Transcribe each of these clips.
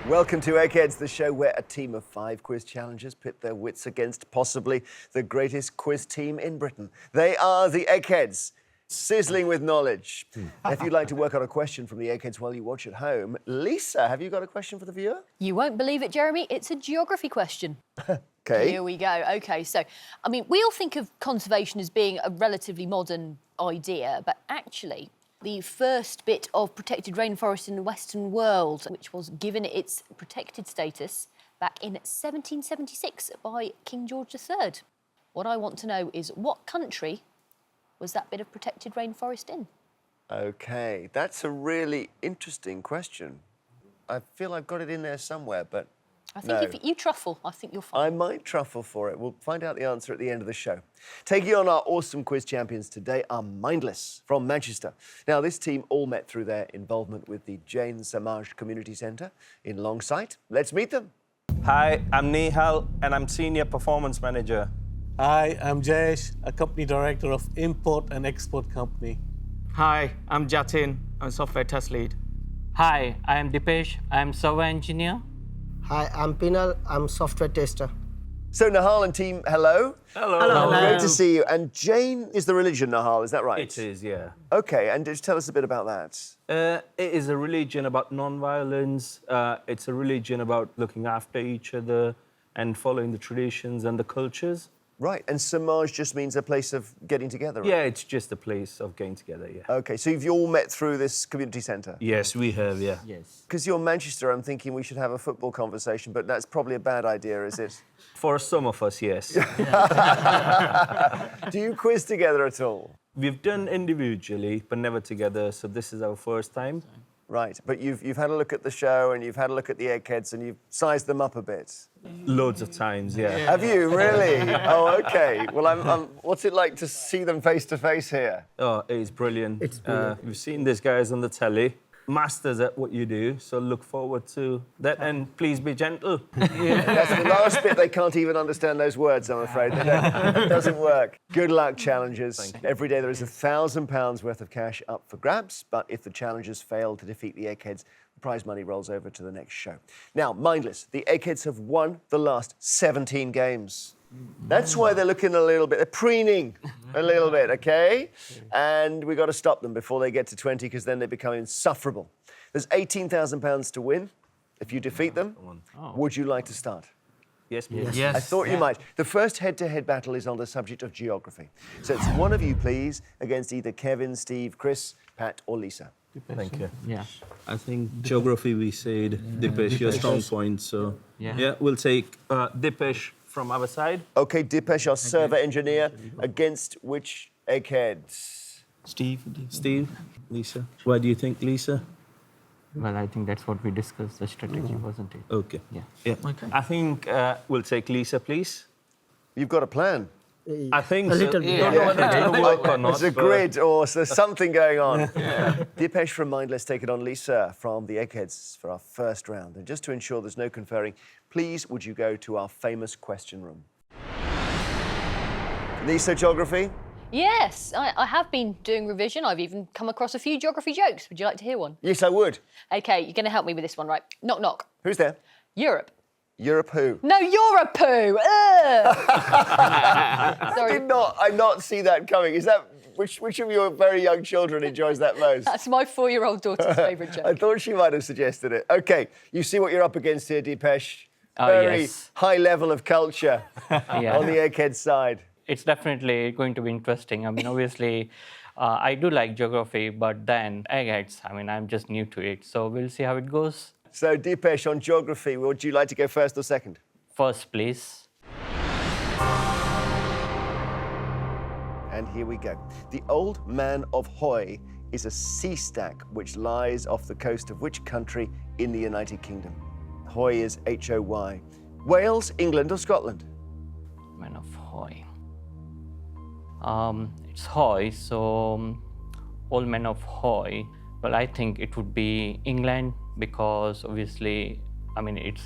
Welcome to Eggheads, the show where a team of 5 quiz challengers pit their wits against possibly the greatest quiz team in Britain. They are the Eggheads, sizzling with knowledge. If you'd like to work on a question from the Eggheads while you watch at home, Lisa, have you got a question for the viewer? You won't believe it, Jeremy. It's a geography question. OK. Here we go. OK, so, I mean, we all think of conservation as being a relatively modern idea, but actually, the first bit of protected rainforest in the Western world, which was given its protected status back in 1776 by King George III. What I want to know is what country was that bit of protected rainforest in? OK, that's a really interesting question. I feel I've got it in there somewhere, but I think if you truffle, I think you'll find I might truffle for it. We'll find out the answer at the end of the show. Taking on our awesome quiz champions today are Mindless from Manchester. Now, this team all met through their involvement with the Jain Samaj Community Centre in Longsight. Let's meet them. Hi, I'm Nihal and I'm Senior Performance Manager. Hi, I'm Jayesh, a company director of Import and Export Company. Hi, I'm Jatin. I'm Software Test Lead. Hi, I am Dipesh. I am Software Engineer. Hi, I'm Pinal. I'm software tester. So, Nahal and team, hello. Hello. Hello. Great to see you. And Jain is the religion, Nahal, is that right? It is, yeah. OK, and just tell us a bit about that. It is a religion about non-violence. It's a religion about looking after each other and following the traditions and the cultures. Right, and Samaj just means a place of getting together, right? Yeah, it's just a place of getting together, yeah. OK, so you've all met through this community centre? Yes, we have, yeah. Yes. Because you're Manchester, I'm thinking we should have a football conversation, but that's probably a bad idea, is it? For some of us, yes. Do you quiz together at all? We've done individually, but never together, so this is our first time. Right, but you've had a look at the show and you've had a look at the Eggheads and you've sized them up a bit. Loads of times, yeah. Have you, really? Oh, OK. Well, what's it like to see them face to face here? Oh, it is brilliant. It's brilliant. We've seen these guys on the telly. Masters at what you do, so look forward to that. And please be gentle. That's the last bit. They can't even understand those words, I'm afraid. It doesn't work. Good luck, challengers. Every day there is £1,000 worth of cash up for grabs, but if the challengers fail to defeat the Eggheads, the prize money rolls over to the next show. Now, Mindless, the Eggheads have won the last 17 games. That's why they're looking a little bit, they're preening a little bit, OK? And we've got to stop them before they get to 20, because then they become insufferable. There's £18,000 to win. If you defeat them, would you like to start? Yes, please. Yes. I thought you might. The first head-to-head battle is on the subject of geography. So it's one of you, please, against either Kevin, Steve, Chris, Pat or Lisa. Thank you. Yeah. I think geography, we said, Dipesh, your strong point, so... Yeah. We'll take Dipesh from our side. OK, Dipesh, our server engineer, against which Eggheads? Steve, Lisa. Why do you think Lisa? Well, I think that's what we discussed, the strategy, wasn't it? Okay. Yeah. Okay. I think we'll take Lisa, please. You've got a plan. I think A so. little bit. Don't know whether it's going to work or not. It's a but- grid or there's something going on. Dipesh from Mindless take it on Lisa from the Eggheads for our first round. And just to ensure there's no conferring, please would you go to our famous question room. Lisa, geography? Yes, I have been doing revision. I've even come across a few geography jokes. Would you like to hear one? Yes, I would. OK, you're going to help me with this one, right? Knock, knock. Who's there? Europe. Europe who? No, you're a poo! Sorry, I not see that coming. Is that which of your very young children enjoys that most? that's my 4-year-old daughter's favourite joke. I thought she might have suggested it. OK, you see what you're up against here, Dipesh. Oh, Very yes. high level of culture Yeah. on the Egghead side. It's definitely going to be interesting. I mean, obviously, I do like geography, but then Eggheads, I mean, I'm just new to it. So we'll see how it goes. So, Dipesh, on geography, would you like to go first or second? First, please. And here we go. The Old Man of Hoy is a sea stack which lies off the coast of which country in the United Kingdom? Hoy is H-O-Y. Wales, England or Scotland? Man of Hoy. It's Hoy, so Old Man of Hoy. Well, I think it would be England because obviously, I mean, it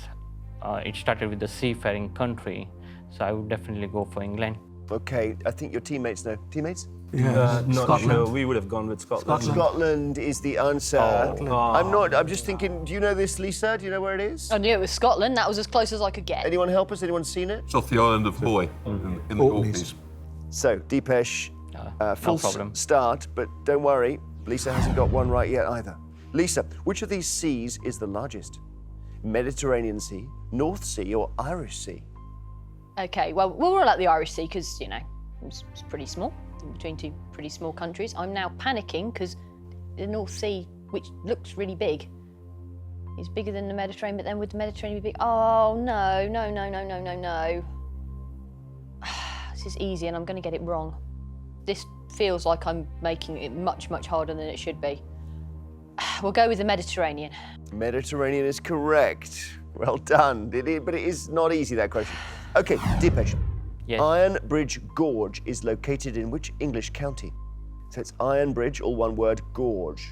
started with the seafaring country, so I would definitely go for England. OK, I think your teammates know. Teammates? Not sure. We would have gone with Scotland. Scotland is the answer. I'm just thinking, do you know this, Lisa? Do you know where it is? I knew it was Scotland. That was as close as I could get. Anyone help us? Anyone seen it? It's off the island of Hoy in the Orkneys. So, Deepesh, full problem. start, but don't worry, Lisa hasn't got one right yet either. Lisa, which of these seas is the largest? Mediterranean Sea, North Sea, or Irish Sea? OK, well, we'll rule out the Irish Sea because, you know, it's pretty small, between two pretty small countries. I'm now panicking because the North Sea, which looks really big, is bigger than the Mediterranean, but then would the Mediterranean be big? Oh, no. This is easy and I'm going to get it wrong. This feels like I'm making it much, much harder than it should be. We'll go with the Mediterranean. Mediterranean is correct. Well done. But it is not easy, that question. OK, Deepesh. Yes. Iron Bridge Gorge is located in which English county? So it's Iron Bridge, all one word, Gorge.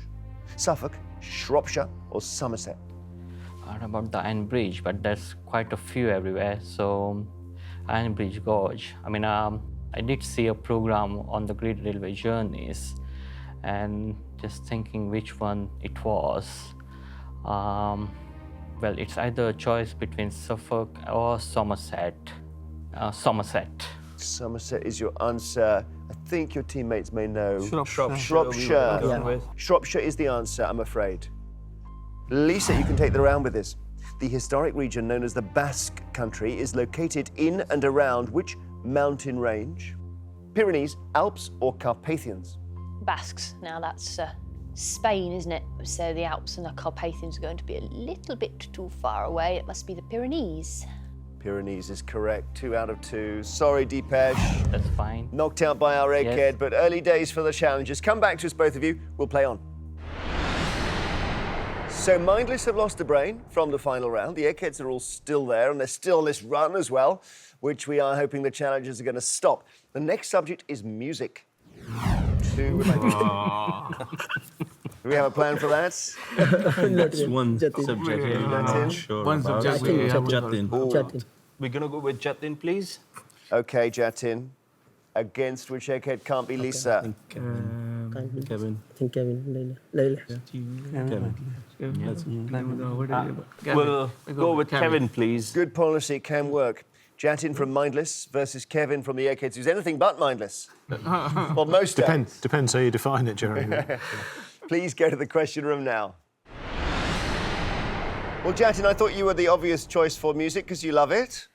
Suffolk, Shropshire, or Somerset? I don't know about the Iron Bridge, but there's quite a few everywhere. So, Iron Bridge Gorge. I mean, I did see a program on the Great Railway Journeys, and just thinking which one it was. Well, it's either a choice between Suffolk or Somerset. Somerset. Somerset is your answer. I think your teammates may know. Shropshire. Shropshire is the answer, I'm afraid. Lisa, you can take the round with this. The historic region known as the Basque Country is located in and around which mountain range? Pyrenees, Alps, or Carpathians? Basques. Now that's Spain, isn't it? So the Alps and the Carpathians are going to be a little bit too far away. It must be the Pyrenees. Pyrenees is correct. 2 out of 2. Sorry, Deepesh. That's fine. Knocked out by our Egghead, Yes. but early days for the challenges. Come back to us, both of you. We'll play on. So Mindless have lost a brain from the final round. The Eggheads are all still there, and they're still on this run as well, which we are hoping the challenges are going to stop. The next subject is music. Do we have a plan for that? That's one subject I'm not sure about. Jatin. We're going to go with Jatin, please. OK, Jatin. Against which Egghead can't be Lisa. Kevin. I think Kevin, Layla. We'll go with Kevin, please. Good policy, can work. Jatin from Mindless versus Kevin from the Eggheads, who's anything but mindless. Well, most Depends how you define it, Jerry. Please go to the question room now. Well, Jatin, I thought you were the obvious choice for music because you love it.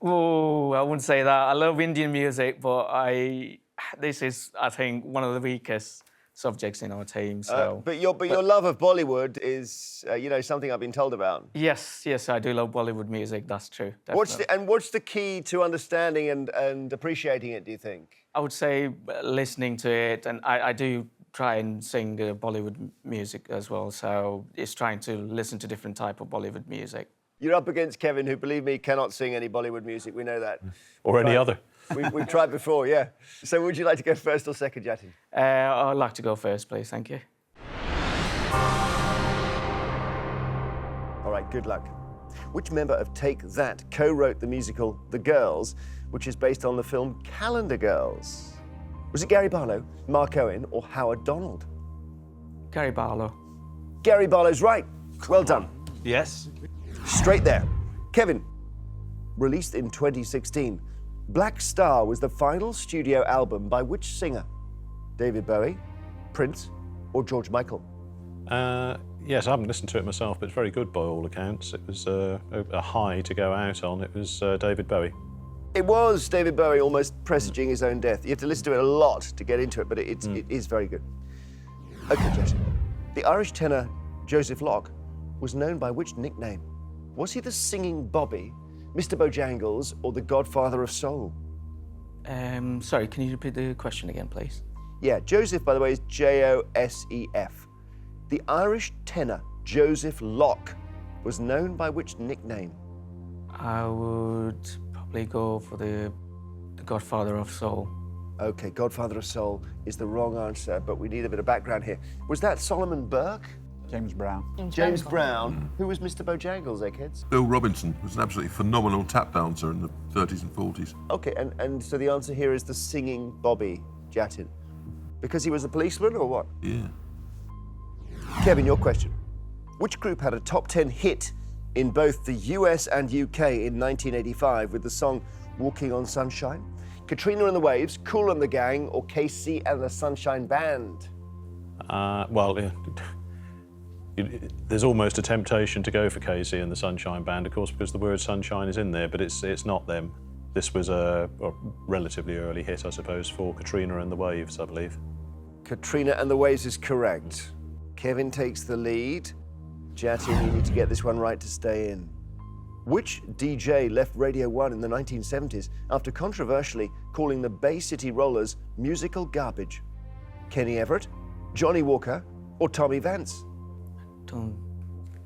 Oh, I wouldn't say that. I love Indian music, but this is, I think, one of the weakest subjects in our team. So. But your love of Bollywood is, something I've been told about. Yes, I do love Bollywood music. That's true. What's the key to understanding and appreciating it, do you think? I would say listening to it, and I do try and sing Bollywood music as well. So it's trying to listen to different type of Bollywood music. You're up against Kevin, who, believe me, cannot sing any Bollywood music. We know that. Or any other. We've tried before, yeah. So would you like to go first or second, Jatin? I'd like to go first, please. Thank you. All right, good luck. Which member of Take That co-wrote the musical The Girls, which is based on the film Calendar Girls? Was it Gary Barlow, Mark Owen, or Howard Donald? Gary Barlow. Gary Barlow's right. Well done. Yes. Straight there. Kevin, released in 2016, Black Star was the final studio album by which singer? David Bowie, Prince, or George Michael? Yes, I haven't listened to it myself, but it's very good by all accounts. It was a high to go out on. It was David Bowie. It was David Bowie, almost presaging his own death. You have to listen to it a lot to get into it, but it is very good. OK, Jatin. The Irish tenor Joseph Locke was known by which nickname? Was he the singing Bobby, Mr. Bojangles, or the Godfather of Soul? Sorry, can you repeat the question again, please? Yeah, Joseph, by the way, is Joseph. The Irish tenor Joseph Locke was known by which nickname? I would probably go for the Godfather of Soul. OK, Godfather of Soul is the wrong answer, but we need a bit of background here. Was that Solomon Burke? James Brown. James Brown. Who was Mr. Bojangles, Eggheads? Bill Robinson was an absolutely phenomenal tap dancer in the 30s and 40s. OK, and so the answer here is the singing Bobby, Jatin. Because he was a policeman or what? Yeah. Kevin, your question. Which group had a top 10 hit in both the US and UK in 1985 with the song Walking on Sunshine? Katrina and the Waves, Kool and the Gang, or KC and the Sunshine Band? There's almost a temptation to go for Casey and the Sunshine Band, of course, because the word sunshine is in there, but it's not them. This was a relatively early hit, I suppose, for Katrina and the Waves, I believe. Katrina and the Waves is correct. Kevin takes the lead. Jatin, you need to get this one right to stay in. Which DJ left Radio 1 in the 1970s after controversially calling the Bay City Rollers musical garbage? Kenny Everett, Johnny Walker, or Tommy Vance? Don't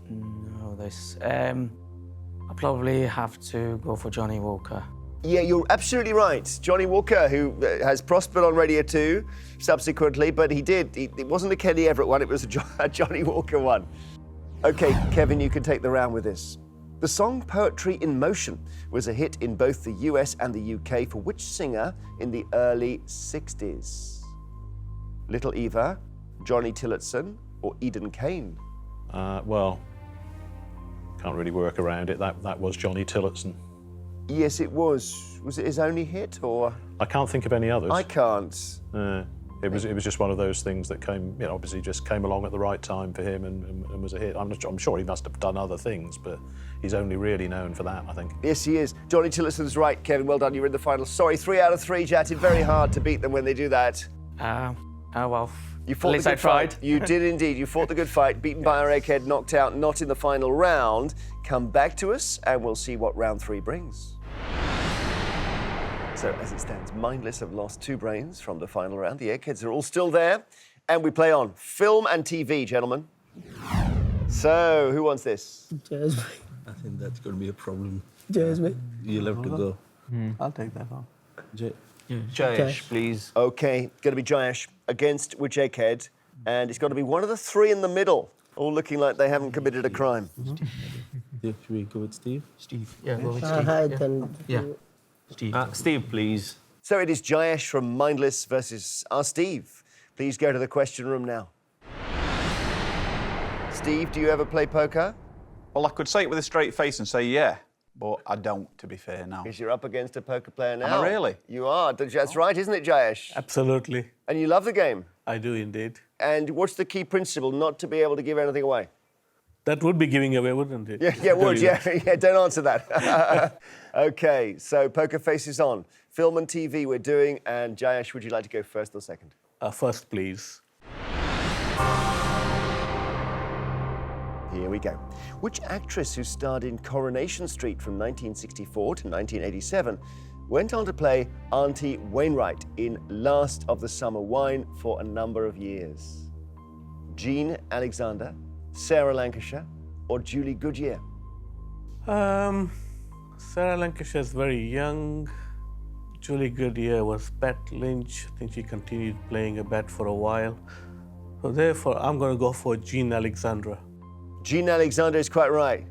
know this. I'll probably have to go for Johnny Walker. Yeah, you're absolutely right. Johnny Walker, who has prospered on Radio 2 subsequently, but it wasn't a Kenny Everett one, it was a Johnny Walker one. Okay, Kevin, you can take the round with this. The song Poetry in Motion was a hit in both the US and the UK for which singer in the early 60s? Little Eva, Johnny Tillotson, or Eden Kane? Well, can't really work around it. That was Johnny Tillotson. Yes, it was. Was it his only hit, or? I can't think of any others. I can't. It was just one of those things that came, obviously just came along at the right time for him and was a hit. I'm sure he must have done other things, but he's only really known for that, I think. Yes, he is. Johnny Tillotson's right, Kevin. Well done. You're in the final. Sorry, 3 out of 3, Jatin. Very hard to beat them when they do that. Oh well. You fought At least the I good tried. fight. You did indeed. You fought the good fight. Beaten by our Egghead, knocked out, not in the final round. Come back to us, and we'll see what round 3 brings. So, as it stands, Mindless have lost 2 brains from the final round. The Eggheads are all still there. And we play on film and TV, gentlemen. So, who wants this? Jazz, I think that's going to be a problem. mate. You'll have to go. I'll take that one. Jayesh, please. Okay, going to be Jayesh against which Egghead? And it's got to be one of the 3 in the middle, all looking like they haven't committed a crime. Yeah, should we go with Steve? Steve. Yeah, go with Steve. Hi, then. Yeah. Steve, please. So it is Jayesh from Mindless versus our Steve. Please go to the question room now. Steve, do you ever play poker? Well, I could say it with a straight face and say yeah, but I don't, to be fair now. Because you're up against a poker player now. Am I really? You are. That's right, isn't it, Jayesh? Absolutely. And you love the game? I do indeed. And what's the key principle not to be able to give anything away? That would be giving away, wouldn't it? Yeah, it would, yeah. Don't answer that. Okay, so poker face is on. Film and TV we're doing, and Jayesh, would you like to go first or second? First, please. Here we go. Which actress who starred in Coronation Street from 1964 to 1987 went on to play Auntie Wainwright in Last of the Summer Wine for a number of years? Jean Alexander, Sarah Lancashire, or Julie Goodyear? Sarah Lancashire is very young. Julie Goodyear was Bet Lynch. I think she continued playing a bet for a while. So therefore, I'm going to go for Jean Alexandra. Jean Alexander is quite right.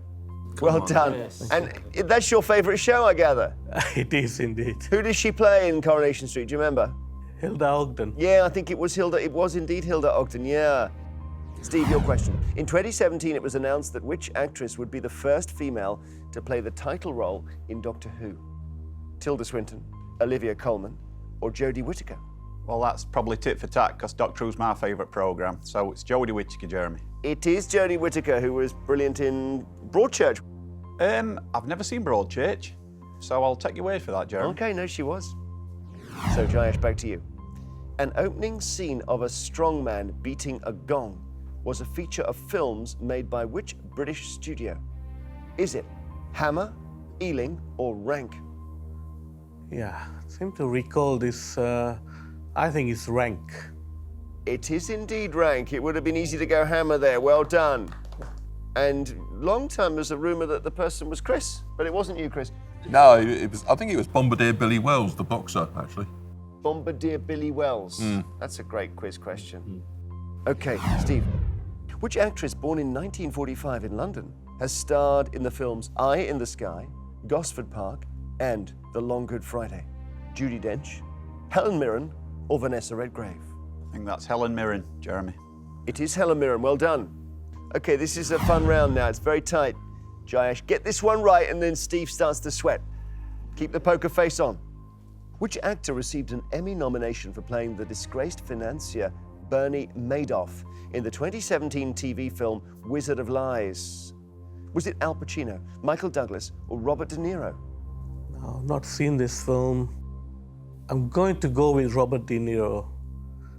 Well done. Yes. And that's your favourite show, I gather? It is indeed. Who does she play in Coronation Street? Do you remember? Hilda Ogden. Yeah, I think it was Hilda. It was indeed Hilda Ogden, yeah. Steve, your question. In 2017, it was announced that which actress would be the first female to play the title role in Doctor Who? Tilda Swinton, Olivia Colman, or Jodie Whittaker? Well, that's probably tit for tat, because Doctor Who's my favourite programme, so it's Jodie Whittaker, Jeremy. It is Jodie Whittaker, who was brilliant in Broadchurch. I've never seen Broadchurch, so I'll take your word for that, Jeremy. Okay, no, she was. So, Jayesh, back to you. An opening scene of a strongman beating a gong was a feature of films made by which British studio? Is it Hammer, Ealing, or Rank? Yeah, I seem to recall this. I think it's Rank. It is indeed Rank. It would have been easy to go Hammer there. Well done. And long time there's a rumour that the person was Chris, but it wasn't you, Chris. No, it was. I think it was Bombardier Billy Wells, the boxer, actually. Bombardier Billy Wells. That's a great quiz question. Okay, Steve. Which actress born in 1945 in London has starred in the films Eye in the Sky, Gosford Park, and The Long Good Friday? Judi Dench, Helen Mirren, or Vanessa Redgrave? I I think that's Helen Mirren, Jeremy. It is Helen Mirren. Well done. Okay, this is a fun round now. It's very tight. Jayesh, get this one right, and then Steve starts to sweat. Keep the poker face on. Which actor received an Emmy nomination for playing the disgraced financier Bernie Madoff in the 2017 TV film Wizard of Lies? Was it Al Pacino, Michael Douglas, or Robert De Niro? No, I've not seen this film. I'm going to go with Robert De Niro.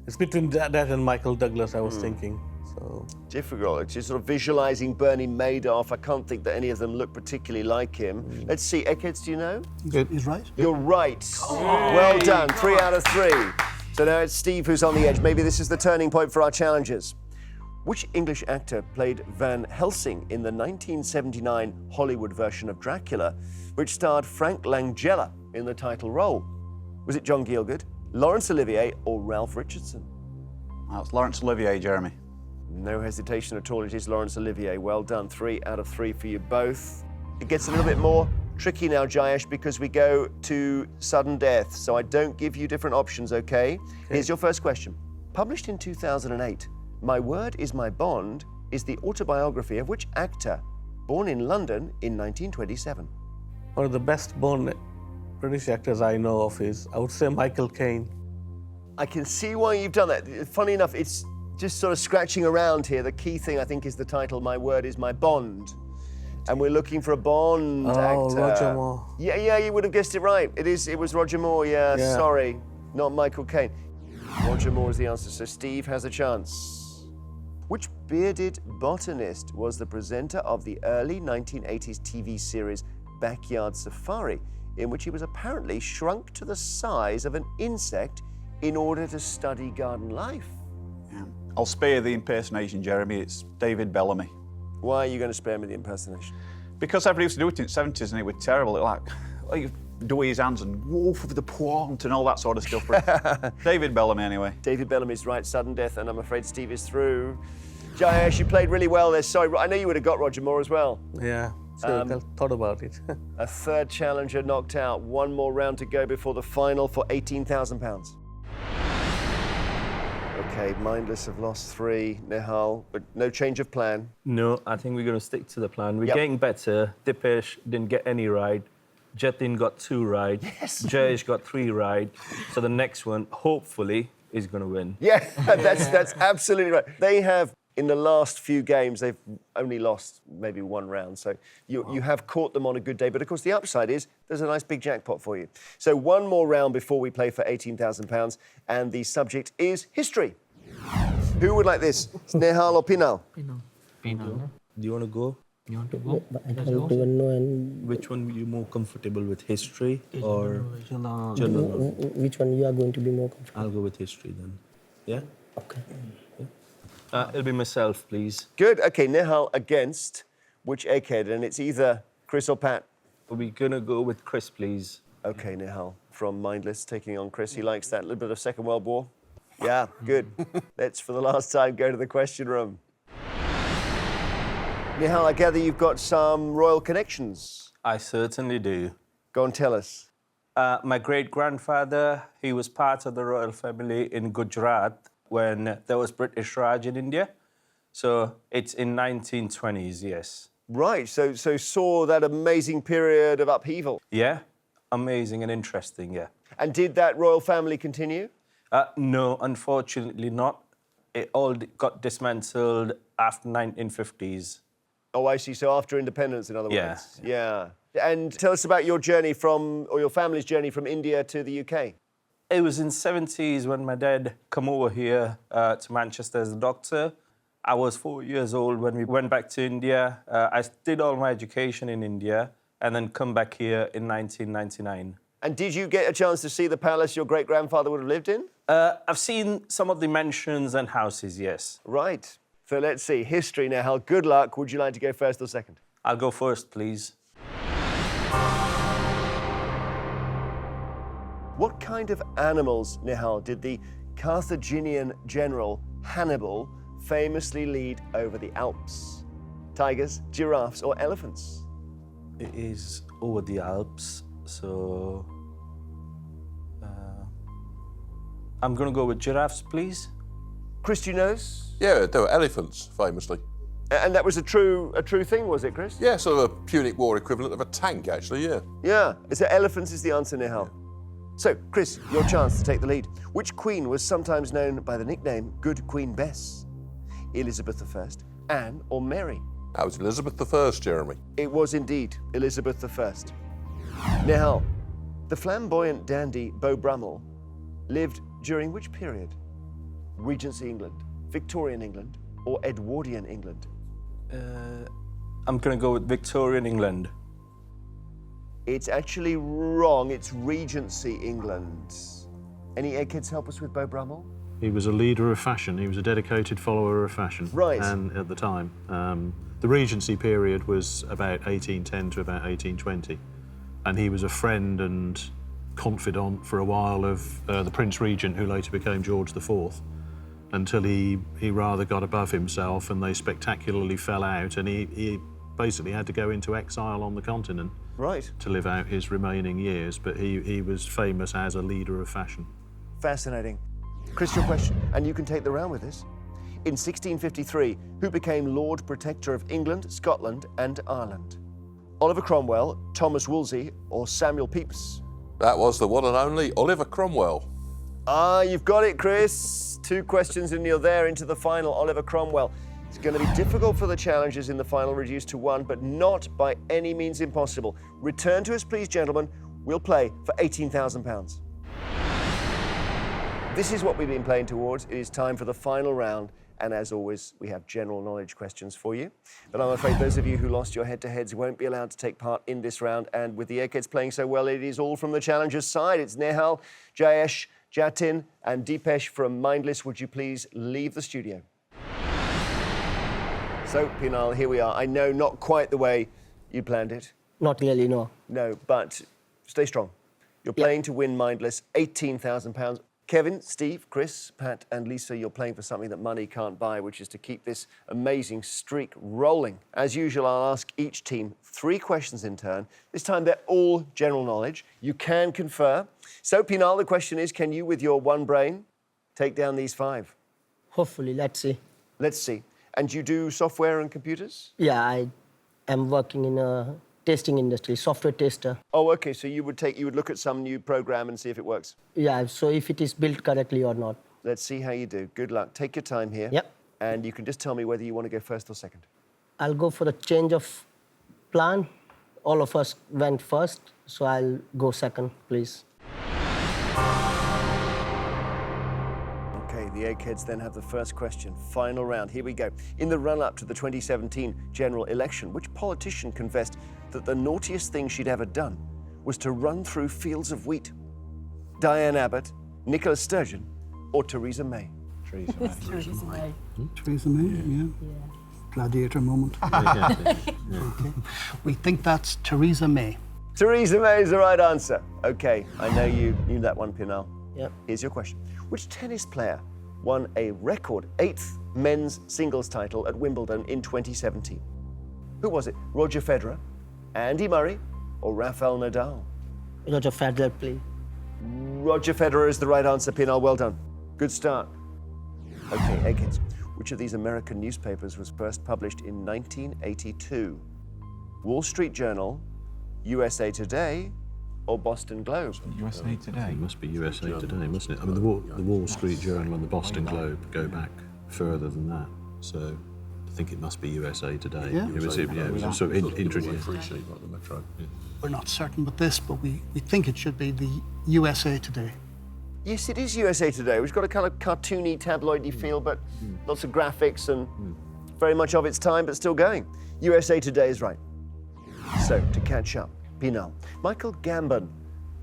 It's between that and Michael Douglas, I was thinking. So Difficult. It's just sort of visualizing Bernie Madoff. I can't think that any of them look particularly like him. Let's see. Eggheads, do you know? He's right. You're right. Well done. 3 out of 3. So now it's Steve who's on the edge. Maybe this is the turning point for our challengers. Which English actor played Van Helsing in the 1979 Hollywood version of Dracula, which starred Frank Langella in the title role? Was it John Gielgud, Laurence Olivier, or Ralph Richardson? That's Laurence Olivier, Jeremy. No hesitation at all. It is Laurence Olivier. Well done. 3 out of 3 for you both. It gets a little bit more tricky now, Jayesh, because we go to sudden death. So I don't give you different options, okay? Here's your first question. Published in 2008, My Word Is My Bond is the autobiography of which actor born in London in 1927? one of the best born British actors I know of is, I would say, Michael Caine. I can see why you've done that. Funny enough, it's just sort of scratching around here. The key thing, I think, is the title, My Word Is My Bond. And we're looking for a Bond actor. Roger Moore. Yeah, you would have guessed it right. It was Roger Moore, yeah. Sorry, not Michael Caine. Roger Moore is the answer, so Steve has a chance. Which bearded botanist was the presenter of the early 1980s TV series Backyard Safari, in which he was apparently shrunk to the size of an insect in order to study garden life? Yeah. I'll spare the impersonation, Jeremy. It's David Bellamy. Why are you going to spare me the impersonation? Because everybody used to do it in the 70s and it was terrible. It like do his hands and wolf of the plant and all that sort of stuff. David Bellamy, anyway. David Bellamy's right, sudden death, and I'm afraid Steve is through. Jayesh, you played really well there. Sorry, I know you would have got Roger Moore as well. Yeah, so I thought about it. A third challenger knocked out. One more round to go before the final for £18,000. Okay, Mindless have lost 3. Nihal, but no change of plan. No, I think we're going to stick to the plan. We're getting better. Dipesh didn't get any right. Jatin got 2 right. Yes. Jayesh got 3 right. So the next one, hopefully, is going to win. Yeah, that's absolutely right. They have, in the last few games, they've only lost maybe 1 round. So you have caught them on a good day. But of course, the upside is there's a nice big jackpot for you. So 1 more round before we play for £18,000. And the subject is history. Who would like this? Nehal or Pinal? Pinal. Do you want to go? You want to go? But I don't even know Which one are you more comfortable with, history or General. general? which one you are going to be more comfortable. I'll go with history then. Yeah? Okay. It'll be myself, please. Good. Okay, Nehal against which egghead? And it's either Chris or Pat. We're going to go with Chris, please. Okay, Nehal from Mindless taking on Chris. He likes that little bit of Second World War. Yeah, good. Let's, for the last time, go to the question room. Nehal, I gather you've got some royal connections. I certainly do. Go and tell us. My great-grandfather, he was part of the royal family in Gujarat when there was British Raj in India. So it's in 1920s, yes. Right, so saw that amazing period of upheaval. Yeah, amazing and interesting, yeah. And did that royal family continue? No, unfortunately not. It all got dismantled after 1950s. Oh, I see. So after independence, in other Yeah. words. Yeah. And tell us about your journey or your family's journey from India to the UK. It was in the 70s when my dad came over here to Manchester as a doctor. I was 4 years old when we went back to India. I did all my education in India and then come back here in 1999. And did you get a chance to see the palace your great-grandfather would have lived in? I've seen some of the mansions and houses, yes. Right. So let's see. History now. Hal, good luck. Would you like to go first or second? I'll go first, please. What kind of animals, Nihal, did the Carthaginian general Hannibal famously lead over the Alps? Tigers, giraffes, or elephants? It is over the Alps, so... I'm going to go with giraffes, please. Chris, do you know this? Yeah, they were elephants, famously. And that was a true thing, was it, Chris? Yeah, sort of a Punic War equivalent of a tank, actually, yeah. Yeah, so elephants is the answer, Nihal. So, Chris, your chance to take the lead. Which queen was sometimes known by the nickname Good Queen Bess? Elizabeth I, Anne, or Mary? That was Elizabeth I, Jeremy. It was indeed Elizabeth I. Nihal, the flamboyant dandy Beau Brummel lived during which period? Regency England, Victorian England, or Edwardian England? I'm going to go with Victorian England. It's actually wrong. It's Regency England. Any eggheads help us with Beau Brummel? He was a leader of fashion. He was a dedicated follower of fashion. Right. And at the time, the Regency period was about 1810 to about 1820. And he was a friend and confidant for a while of the Prince Regent, who later became George IV, until he rather got above himself and they spectacularly fell out, and he basically had to go into exile on the continent. Right. To live out his remaining years, but he was famous as a leader of fashion. Fascinating. Chris, your question, and you can take the round with this. In 1653, who became Lord Protector of England, Scotland, and Ireland? Oliver Cromwell, Thomas Wolsey, or Samuel Pepys? That was the one and only Oliver Cromwell. Ah, you've got it, Chris. 2 questions and you're there into the final. Oliver Cromwell. It's going to be difficult for the challengers in the final, reduced to 1, but not by any means impossible. Return to us, please, gentlemen. We'll play for £18,000. This is what we've been playing towards. It is time for the final round. And as always, we have general knowledge questions for you. But I'm afraid those of you who lost your head-to-heads won't be allowed to take part in this round. And with the Eggheads playing so well, it is all from the challengers' side. It's Nehal, Jayesh, Jatin, and Deepesh from Mindless. Would you please leave the studio? So, Pinal, here we are. I know not quite the way you planned it. Not really, no. No, but stay strong. You're playing to win Mindless, £18,000. Kevin, Steve, Chris, Pat, and Lisa, you're playing for something that money can't buy, which is to keep this amazing streak rolling. As usual, I'll ask each team 3 questions in turn. This time, they're all general knowledge. You can confer. So, Pinal, the question is, can you, with your one brain, take down these 5? Hopefully, let's see. Let's see. And you do software and computers? Yeah, I am working in a testing industry, software tester. Oh, okay. So you would look at some new program and see if it works. Yeah, so if it is built correctly or not. Let's see how you do. Good luck. Take your time here. Yep. And you can just tell me whether you want to go first or second. I'll go for a change of plan. All of us went first, so I'll go second, please. Okay, the Eggheads then have the first question. Final round. Here we go. In the run-up to the 2017 general election, which politician confessed that the naughtiest thing she'd ever done was to run through fields of wheat? Diane Abbott, Nicola Sturgeon, or Theresa May? Theresa May. Theresa May. Theresa May, yeah. Gladiator moment. Okay. We think that's Theresa May. Theresa May is the right answer. Okay, I know you knew that one, Pinal. Yep. Here's your question. Which tennis player won a record 8th men's singles title at Wimbledon in 2017? Who was it? Roger Federer, Andy Murray, or Rafael Nadal? Roger Federer, please. Roger Federer is the right answer, Pinal. Well done. Good start. Okay, Eggheads. Which of these American newspapers was first published in 1982? Wall Street Journal, USA Today, or Boston Globe? USA Today. It must be USA Today, mustn't it? I mean, the Wall Street Journal and the Boston Globe go back further than that, so I think it must be USA Today. Yeah. It was sort of introduced. We're not certain with this, but we think it should be the USA Today. Yes, it is USA Today. It's got a kind of cartoony, tabloidy feel, but lots of graphics and very much of its time, but still going. USA Today is right. So, to catch up, Pinal. Michael Gambon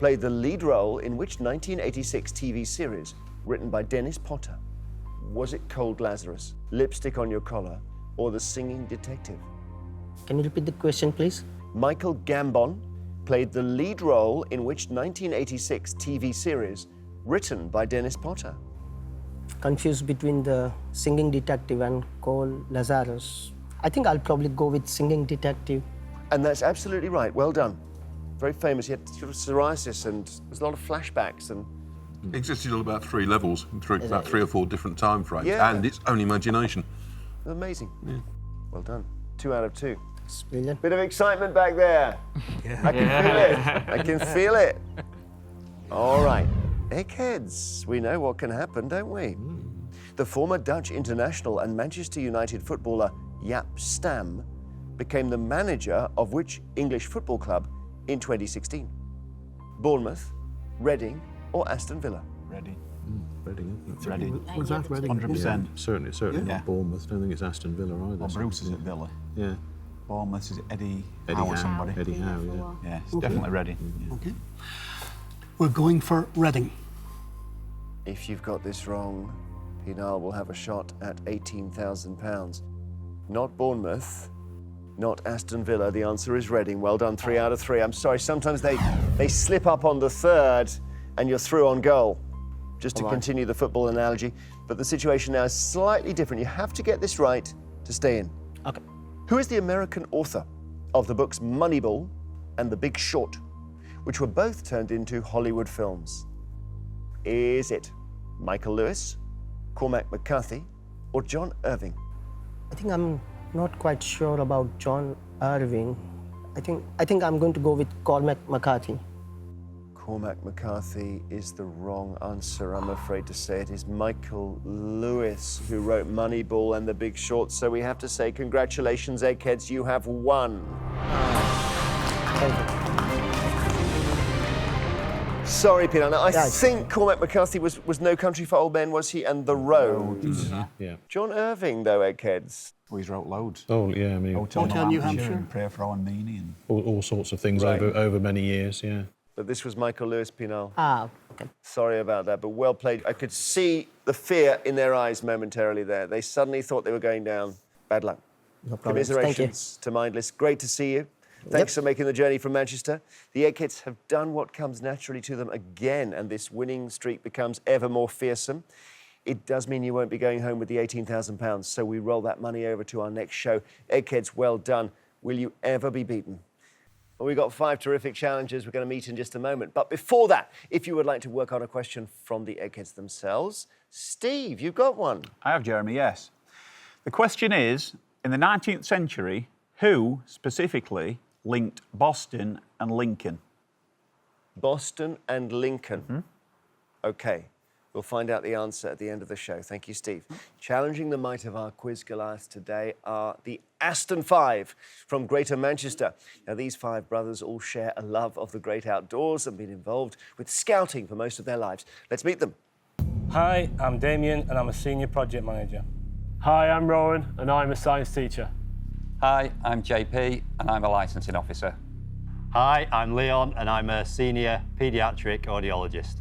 played the lead role in which 1986 TV series written by Dennis Potter? Was it Cold Lazarus, Lipstick on Your Collar, or The Singing Detective? Can you repeat the question, please? Michael Gambon played the lead role in which 1986 TV series written by Dennis Potter? Confused between the Singing Detective and Cold Lazarus. I think I'll probably go with Singing Detective. And that's absolutely right. Well done. Very famous. He had sort of psoriasis and there's a lot of flashbacks and It existed on about 3 levels, through about 3 or 4 different time frames, Yeah. and its own imagination. Amazing. Well done. 2 out of 2. It's brilliant. Bit of excitement back there. I can feel it. I can feel it. All right. Eggheads. We know what can happen, don't we? The former Dutch international and Manchester United footballer Jaap Stam became the manager of which English football club in 2016? Bournemouth, Reading, or Aston Villa? Ready. Reading, I think. Ready. Was that Reading? 100%. Certainly Yeah. not Bournemouth. I don't think it's Aston Villa either. Well, Bruce is at Villa. Yeah. Bournemouth is Eddie Eddie Howe or Howe. somebody. Eddie Howe, yeah. Yeah, it's definitely Ready. Okay. We're going for Reading. If you've got this wrong, Pinal will have a shot at £18,000. Not Bournemouth, not Aston Villa. The answer is Reading. Well done, 3 out of 3. I'm sorry, sometimes they slip up on the third and you're through on goal, just to continue the football analogy. But the situation now is slightly different. You have to get this right to stay in. Okay. Who is the American author of the books Moneyball and The Big Short, which were both turned into Hollywood films? Is it Michael Lewis, Cormac McCarthy, or John Irving? I think I'm not quite sure about John Irving. I think I'm going to go with Cormac McCarthy. Cormac McCarthy is the wrong answer, I'm afraid to say. It is Michael Lewis who wrote Moneyball and The Big Short. So we have to say congratulations, Eggheads, you have won. Thank you. Sorry, Peter. Now, I think Cormac McCarthy was No Country for Old Men, was he? And The Road. Yeah. John Irving, though, Eggheads. Oh, he's wrote loads. Oh, yeah, I mean, Hotel New Hampshire. And Prayer for Owen Meany. And... all sorts of things Right. over many years, yeah. But this was Michael Lewis, Pinal. Okay. Sorry about that, but well played. I could see the fear in their eyes momentarily there. They suddenly thought they were going down. Bad luck. No problem. Thank you. Commiserations to Mindless. Great to see you. Thanks for making the journey from Manchester. The Eggheads have done what comes naturally to them again, and this winning streak becomes ever more fearsome. It does mean you won't be going home with the £18,000, so we roll that money over to our next show. Eggheads, well done. Will you ever be beaten? Well, we've got 5 terrific challenges we're going to meet in just a moment. But before that, if you would like to work on a question from the Eggheads themselves, Steve, you've got one. I have, Jeremy, yes. The question is, in the 19th century, who specifically linked Boston and Lincoln? Boston and Lincoln. OK. We'll find out the answer at the end of the show. Thank you, Steve. Challenging the might of our quiz Galas today are the Aston 5 from Greater Manchester. Now, these 5 brothers all share a love of the great outdoors and been involved with scouting for most of their lives. Let's meet them. Hi, I'm Damien and I'm a senior project manager. Hi, I'm Rowan and I'm a science teacher. Hi, I'm JP and I'm a licensing officer. Hi, I'm Leon and I'm a senior paediatric audiologist.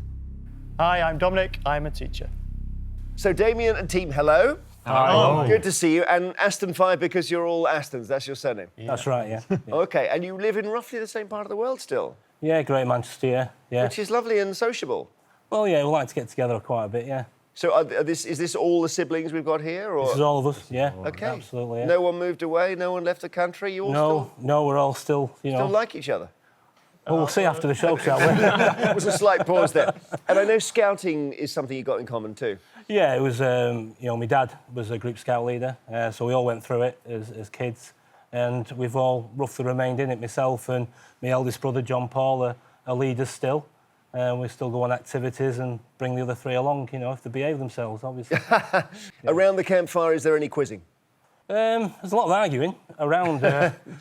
Hi, I'm Dominic. I'm a teacher. So, Damien and team, hello. Hi. Good to see you. And Aston 5 because you're all Astons. That's your surname? That's right, yeah. OK. And you live in roughly the same part of the world still? Yeah, Greater Manchester, yeah. Which is lovely and sociable. Well, yeah, we like to get together quite a bit, yeah. So is this all the siblings we've got here? Or? This is all of us, yeah. OK. Absolutely, yeah. No one moved away? No one left the country? You all No, we're all still, you know... still like each other? Well, we'll see after the show, shall we? There was a slight pause there. And I know scouting is something you got in common too. Yeah, it was, you know, my dad was a group scout leader, so we all went through it as kids. And we've all roughly remained in it. Myself and my eldest brother, John Paul, are leaders still. We still go on activities and bring the other 3 along, you know, if they behave themselves, obviously. Around the campfire, is there any quizzing? There's a lot of arguing around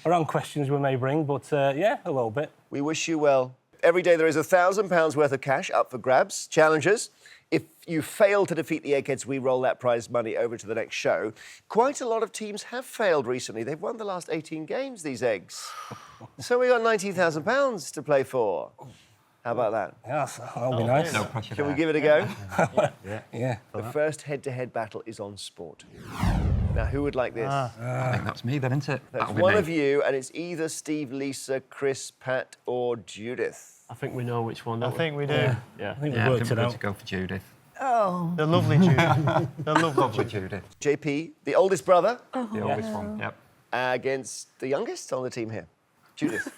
around questions we may bring, but yeah, a little bit. We wish you well. Every day there is £1,000 worth of cash up for grabs. Challengers, if you fail to defeat the Eggheads, we roll that prize money over to the next show. Quite a lot of teams have failed recently. They've won the last 18 games, these eggs. So we got £19,000 to play for. How about that? Yes, that'll be nice. No pressure Can we there. give it a go? Yeah. The first head-to-head battle is on sport. Now, who would like this? I think that's me then, isn't it? That's That'll be one me. of you, and it's either Steve, Lisa, Chris, Pat, or Judith. I think we know which one. I think we do. Yeah. I think Yeah, I we think worked it we're going out. to go for Judith. Oh. They're lovely, Judith. They're Lovely Judith. JP, the oldest brother, The oldest one, yep. against the youngest on the team here, Judith.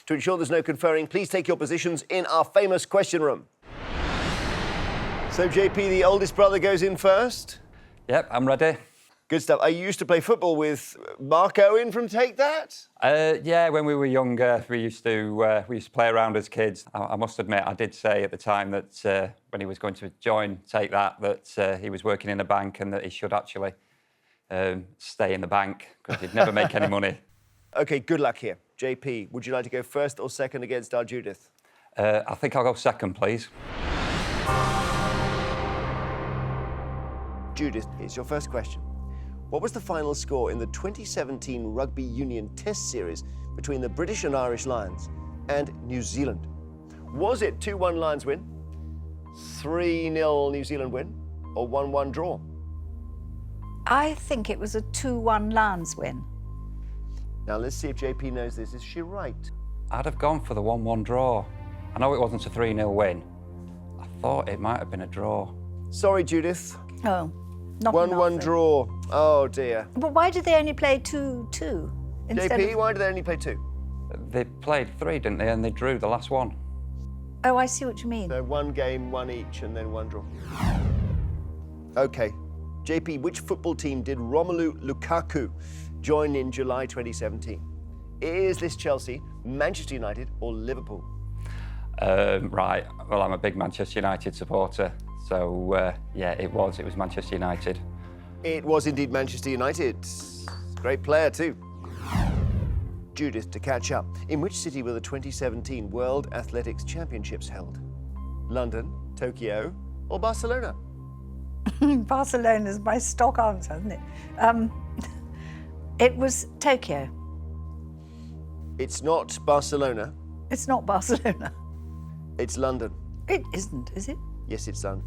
To ensure there's no conferring, please take your positions in our famous question room. So, JP, the oldest brother, goes in first. Yep, I'm ready. Good stuff. I used to play football with Mark Owen from Take That. Yeah, when we were younger, we used to play around as kids. I must admit, I did say at the time that when he was going to join Take That, that he was working in a bank and that he should actually stay in the bank because he'd never make any money. OK, good luck here. JP, would you like to go first or second against our Judith? I think I'll go second, please. Judith, here's your first question. What was the final score in the 2017 Rugby Union Test Series between the British and Irish Lions and New Zealand? Was it 2-1 Lions win, 3-0 New Zealand win, or 1-1 draw? I think it was a 2-1 Lions win. Now let's see if JP knows this. Is she right? I'd have gone for the 1-1 draw. I know it wasn't a 3-0 win. I thought it might have been a draw. Sorry, Judith. Oh, not 1-1 draw. Oh, dear. But why did they only play 2-2? JP, why did they only play 2? They played 3, didn't they? And they drew the last one. Oh, I see what you mean. So 1 game, 1 each, and then 1 draw. OK. JP, which football team did Romelu Lukaku join in July 2017? Is this Chelsea, Manchester United, or Liverpool? Right. Well, I'm a big Manchester United supporter. So, yeah, it was Manchester United. It was indeed Manchester United. Great player, too. Judith, to catch up. In which city were the 2017 World Athletics Championships held? London, Tokyo, or Barcelona? Barcelona's my stock answer, isn't it? It was Tokyo. It's not Barcelona. It's not Barcelona. It's London. It isn't, is it? Yes, it's London.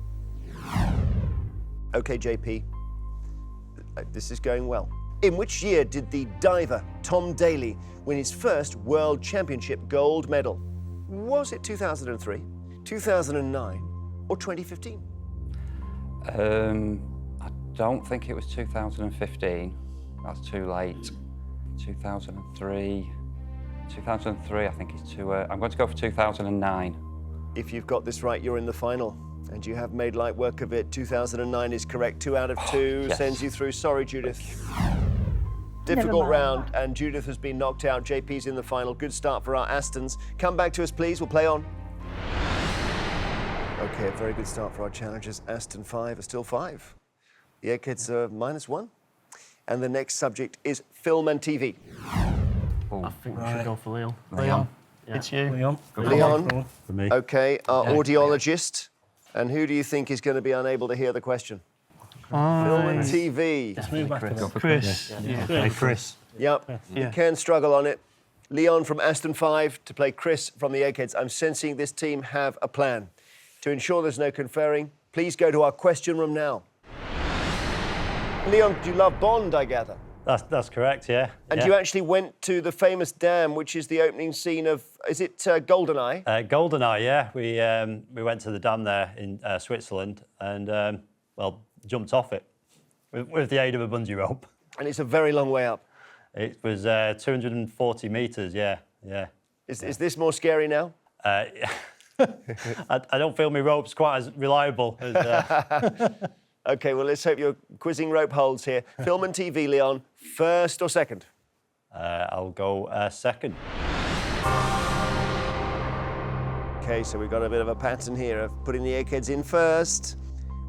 OK, JP. This is going well. In which year did the diver Tom Daley win his first World Championship gold medal? Was it 2003, 2009, or 2015? I don't think it was 2015. That's too late. 2003. 2003, I think it's too. I'm going to go for 2009. If you've got this right, you're in the final. And you have made light work of it. 2009 is correct. 2 out of 2 yes. Sends you through. Sorry, Judith. Difficult round, and Judith has been knocked out. JP's in the final. Good start for our Astons. Come back to us, please. We'll play on. OK, a very good start for our challengers. Aston 5 are still 5. The Eggheads are -1. And the next subject is film and TV. I think we should go for Leon. Leon. Yeah. It's you. Leon. Leon. For me. OK, our audiologist. And who do you think is going to be unable to hear the question? Film and TV. Let's move back to Chris. Yeah. Chris. Yep. You can struggle on it. Leon from Aston 5 to play Chris from the Eggheads. I'm sensing this team have a plan. To ensure there's no conferring, please go to our question room now. Leon, you love Bond, I gather. That's correct, yeah. And you actually went to the famous dam, which is the opening scene of, is it GoldenEye? GoldenEye, yeah. We went to the dam there in Switzerland and, well, jumped off it with the aid of a bungee rope. And it's a very long way up. It was 240 metres, yeah. Is this more scary now? I don't feel my rope's quite as reliable as... OK, well, let's hope your quizzing rope holds here. Film and TV, Leon, first or second? I'll go second. OK, so we've got a bit of a pattern here of putting the Eggheads in first,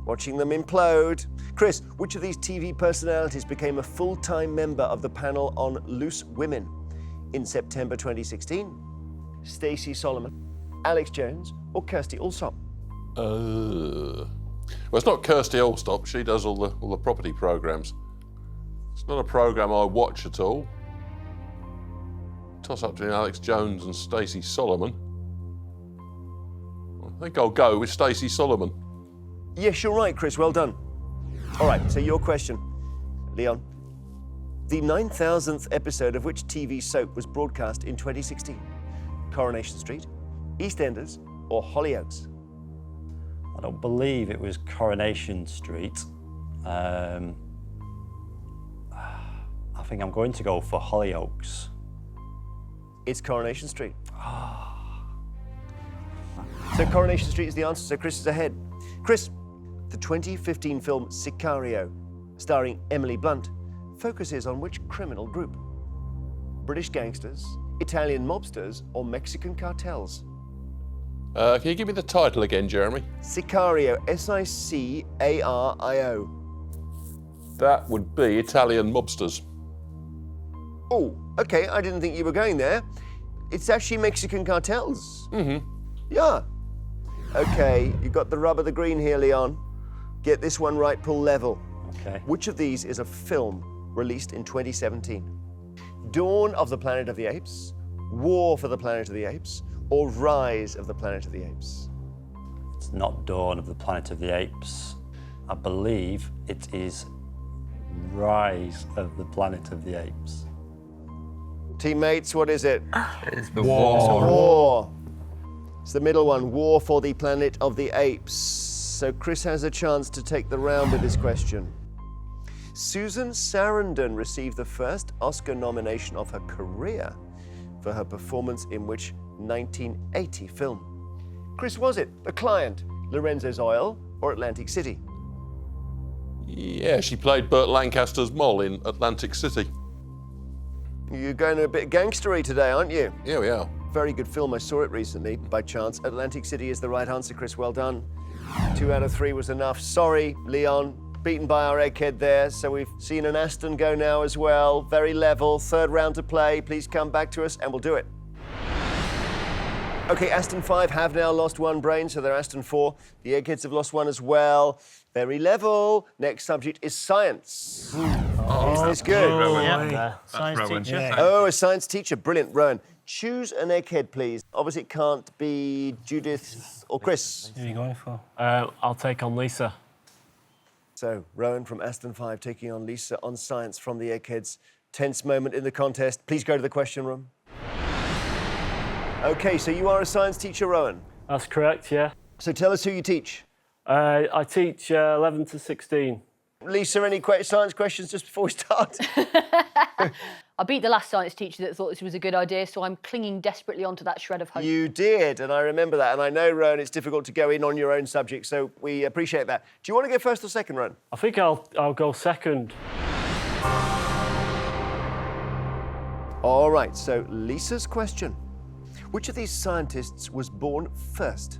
watching them implode. Chris, which of these TV personalities became a full-time member of the panel on Loose Women in September 2016? Stacey Solomon, Alex Jones, or Kirsty Allsop? Well, it's not Kirsty Allsop. She does all the property programmes. It's not a programme I watch at all. Toss up between Alex Jones and Stacey Solomon. I think I'll go with Stacey Solomon. Yes, you're right, Chris. Well done. All right, so your question, Leon. The 9,000th episode of which TV soap was broadcast in 2016? Coronation Street, EastEnders, or Hollyoaks? I don't believe it was Coronation Street. I think I'm going to go for Hollyoaks. It's Coronation Street. So Coronation Street is the answer, so Chris is ahead. Chris, the 2015 film Sicario, starring Emily Blunt, focuses on which criminal group? British gangsters, Italian mobsters, or Mexican cartels? Can you give me the title again, Jeremy? Sicario, S-I-C-A-R-I-O. That would be Italian mobsters. Oh, okay, I didn't think you were going there. It's actually Mexican cartels. Mm-hmm. Yeah. Okay, you've got the rub of the green here, Leon. Get this one right, pull level. Okay. Which of these is a film released in 2017? Dawn of the Planet of the Apes, War for the Planet of the Apes, or Rise of the Planet of the Apes? It's not Dawn of the Planet of the Apes. I believe it is Rise of the Planet of the Apes. Teammates, what is it? It's the War. War. It's the middle one, War for the Planet of the Apes. So Chris has a chance to take the round with this question. Susan Sarandon received the first Oscar nomination of her career for her performance in which 1980 film? Chris, was it The Client, Lorenzo's Oil, or Atlantic City? Yeah, she played Burt Lancaster's Moll in Atlantic City. You're going a bit gangstery today, aren't you? Yeah, we are. Very good film. I saw it recently by chance. Atlantic City is the right answer, Chris. Well done. 2 out of 3 was enough. Sorry, Leon. Beaten by our egghead there. So we've seen an Aston go now as well. Very level. 3rd round to play. Please come back to us and we'll do it. Okay, Aston 5 have now lost 1 brain, so they're Aston 4. The Eggheads have lost 1 as well. Very level. Next subject is science. Is this good? Science teacher. Yeah. Oh, a science teacher. Brilliant. Rowan, choose an egghead, please. Obviously, it can't be Judith or Chris. Who are you going for? I'll take on Lisa. So, Rowan from Aston 5 taking on Lisa on science from the Eggheads. Tense moment in the contest. Please go to the question room. OK, so you are a science teacher, Rowan? That's correct, yeah. So tell us who you teach. I teach 11 to 16. Lisa, any science questions just before we start? I beat the last science teacher that thought this was a good idea, so I'm clinging desperately onto that shred of hope. You did, and I remember that. And I know, Rowan, it's difficult to go in on your own subject, so we appreciate that. Do you want to go first or second, Rowan? I think I'll go second. All right, so Lisa's question. Which of these scientists was born first?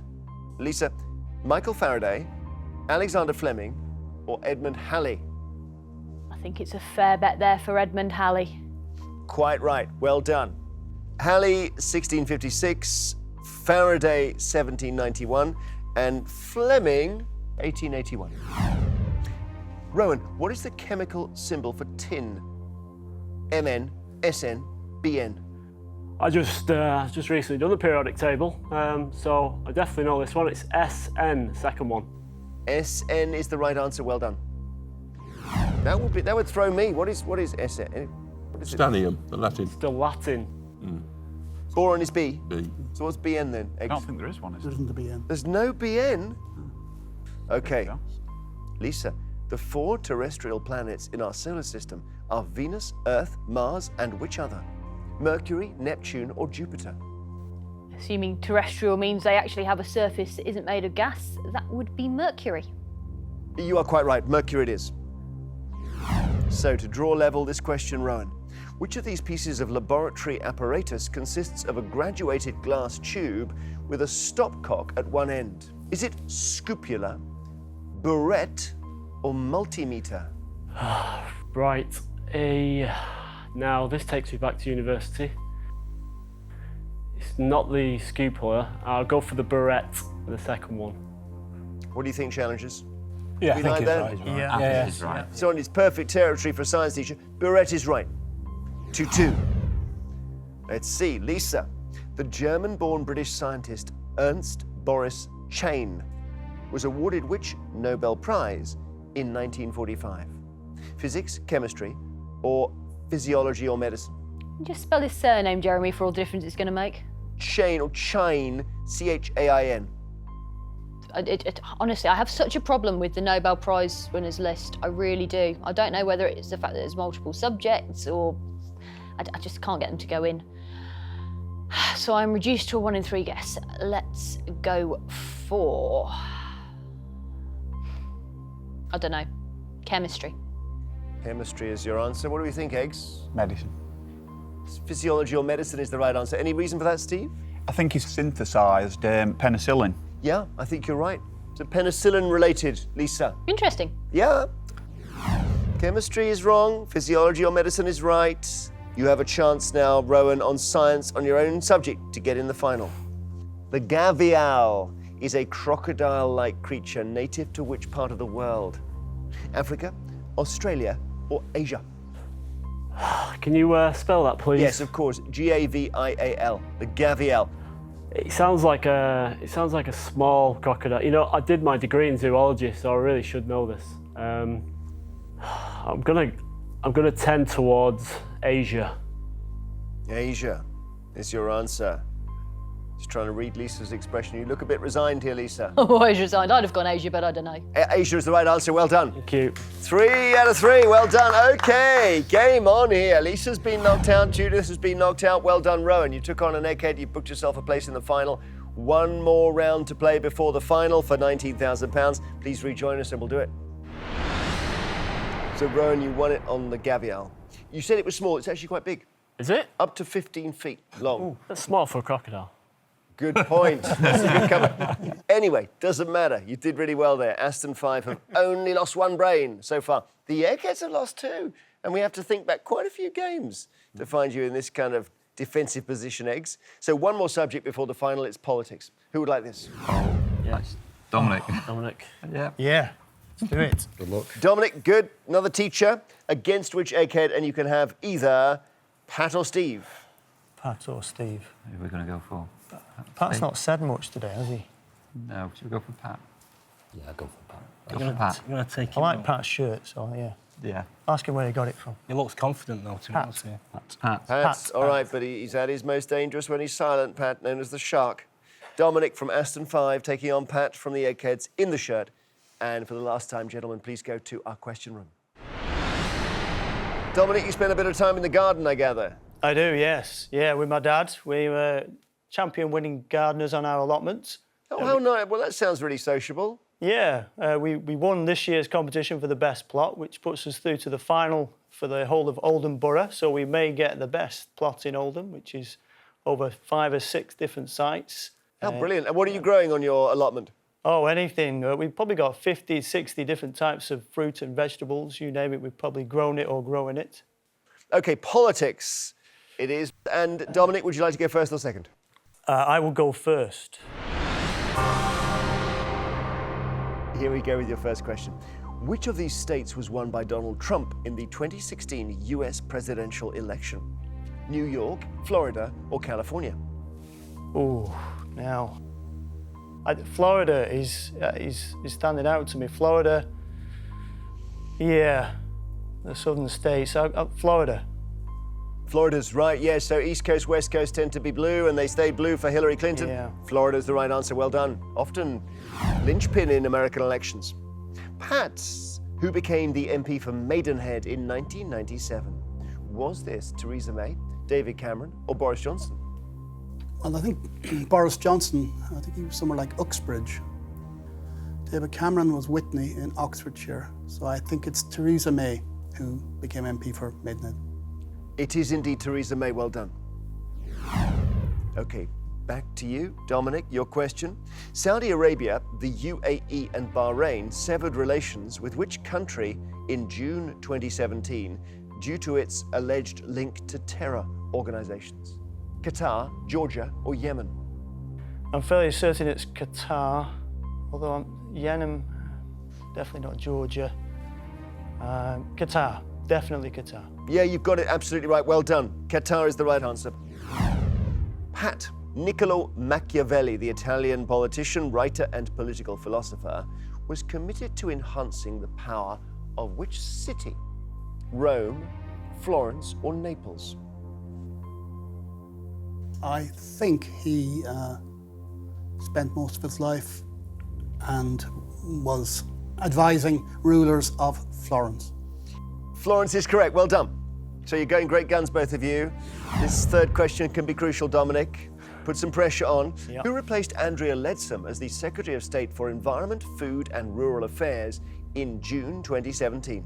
Lisa, Michael Faraday, Alexander Fleming, or Edmund Halley? I think it's a fair bet there for Edmund Halley. Quite right, well done. Halley, 1656, Faraday, 1791, and Fleming, 1881. Rowan, what is the chemical symbol for tin? Mn, Sn, Bn. I just recently done the periodic table, so I definitely know this one. It's Sn, second one. Sn is the right answer. Well done. That would throw me. What is Sn? What is it? Stanium, the Latin. It's the Latin. Boron is B. B. So what's Bn then? I don't think there is one. There isn't a BN. There's no Bn. Okay, Lisa. The 4 terrestrial planets in our solar system are Venus, Earth, Mars, and which other? Mercury, Neptune, or Jupiter? Assuming terrestrial means they actually have a surface that isn't made of gas, that would be Mercury. You are quite right. Mercury it is. So, to draw level this question, Rowan, which of these pieces of laboratory apparatus consists of a graduated glass tube with a stopcock at one end? Is it scupula, burette, or multimeter? Right. Now, this takes me back to university. It's not the scupula. I'll go for the burette for the second one. What do you think, challengers? Yeah, I think like it's that? right. Yeah. Yeah. He's right. So in its perfect territory for a science teacher, burette is right. 2-2. Let's see, Lisa. The German-born British scientist Ernst Boris Chain was awarded which Nobel Prize in 1945? Physics, chemistry, or physiology or medicine? Just spell his surname, Jeremy, for all the difference it's going to make. Chain or Chain, C-H-A-I-N. Honestly, I have such a problem with the Nobel Prize winners list. I really do. I don't know whether it's the fact that there's multiple subjects or I just can't get them to go in. So I'm reduced to a 1 in 3 guess. Let's go for... I don't know. Chemistry. Chemistry is your answer. What do we think, Eggs? Medicine. Physiology or medicine is the right answer. Any reason for that, Steve? I think he's synthesised penicillin. Yeah, I think you're right. So penicillin related, Lisa. Interesting. Yeah. Chemistry is wrong. Physiology or medicine is right. You have a chance now, Rowan, on science on your own subject to get in the final. The gavial is a crocodile-like creature native to which part of the world? Africa, Australia, or Asia? Can you spell that, please? Yes, of course. G-A-V-I-A-L. The gavial. It sounds like a small crocodile. You know, I did my degree in zoology, so I really should know this. I'm gonna tend towards Asia. Asia is your answer. Just trying to read Lisa's expression. You look a bit resigned here, Lisa. Always resigned. I'd have gone Asia, but I don't know. Asia is the right answer. Well done. Thank you. 3 out of 3. Well done. Okay, game on here. Lisa's been knocked out. Judith has been knocked out. Well done, Rowan. You took on an egghead. You booked yourself a place in the final. One more round to play before the final for £19,000. Please rejoin us and we'll do it. So, Rowan, you won it on the gavial. You said it was small. It's actually quite big. Is it? Up to 15 feet long. Ooh, that's small for a crocodile. Good point. That's a good cover. Anyway, doesn't matter. You did really well there. Aston 5 have only lost 1 brain so far. The Eggheads have lost 2. And we have to think back quite a few games to find you in this kind of defensive position, Eggs. So one more subject before the final. It's politics. Who would like this? Yes. Dominic. Dominic. Yeah. Yeah, let's do it. Good luck. Dominic, good. Another teacher. Against which Egghead? And you can have either Pat or Steve. Pat or Steve? Who are we going to go for? Pat's Steve. not said much today, has he? No, should we go for Pat? Yeah, go for Pat. Go for Pat. I'm going to take I him like out. Pat's shirt, so yeah. Yeah. Ask him where he got it from. He looks confident, though, to be honest with you. Pat. Pat's all right, but he's at his most dangerous when he's silent, Pat, known as the Shark. Dominic from Aston 5 taking on Pat from the Eggheads in the shirt. And for the last time, gentlemen, please go to our question room. Dominic, you spent a bit of time in the garden, I gather. I do, yes. Yeah, with my dad. We were champion-winning gardeners on our allotments. Oh, how nice. Well, that sounds really sociable. Yeah, we won this year's competition for the best plot, which puts us through to the final for the whole of Oldham Borough. So we may get the best plot in Oldham, which is over 5 or 6 different sites. How brilliant. And what are you growing on your allotment? Oh, anything. We've probably got 50, 60 different types of fruit and vegetables. You name it, we've probably grown it or growing it. OK, politics it is. And Dominic, would you like to go first or second? I will go first. Here we go with your first question. Which of these states was won by Donald Trump in the 2016 US presidential election? New York, Florida, or California? Oh, now, Florida is standing out to me. Florida, yeah, the southern states. Florida. Florida's right, yes. So East Coast, West Coast tend to be blue, and they stay blue for Hillary Clinton. Yeah. Florida's the right answer. Well done. Often linchpin in American elections. Pat, who became the MP for Maidenhead in 1997. Was this Theresa May, David Cameron, or Boris Johnson? Well, I think Boris Johnson, I think he was somewhere like Uxbridge. David Cameron was Witney in Oxfordshire. So I think it's Theresa May who became MP for Maidenhead. It is indeed Theresa May. Well done. OK, back to you, Dominic, your question. Saudi Arabia, the UAE and Bahrain severed relations with which country in June 2017 due to its alleged link to terror organizations? Qatar, Georgia, or Yemen? I'm fairly certain it's Qatar, although Yemen, definitely not Georgia. Qatar, definitely Qatar. Yeah, you've got it absolutely right. Well done. Qatar is the right answer. Pat, Niccolo Machiavelli, the Italian politician, writer, and political philosopher, was committed to enhancing the power of which city? Rome, Florence, or Naples? I think he spent most of his life and was advising rulers of Florence. Florence is correct. Well done. So you're going great guns, both of you. This third question can be crucial, Dominic. put some pressure on. Yep. Who replaced Andrea Leadsom as the Secretary of State for Environment, Food and Rural Affairs in June 2017?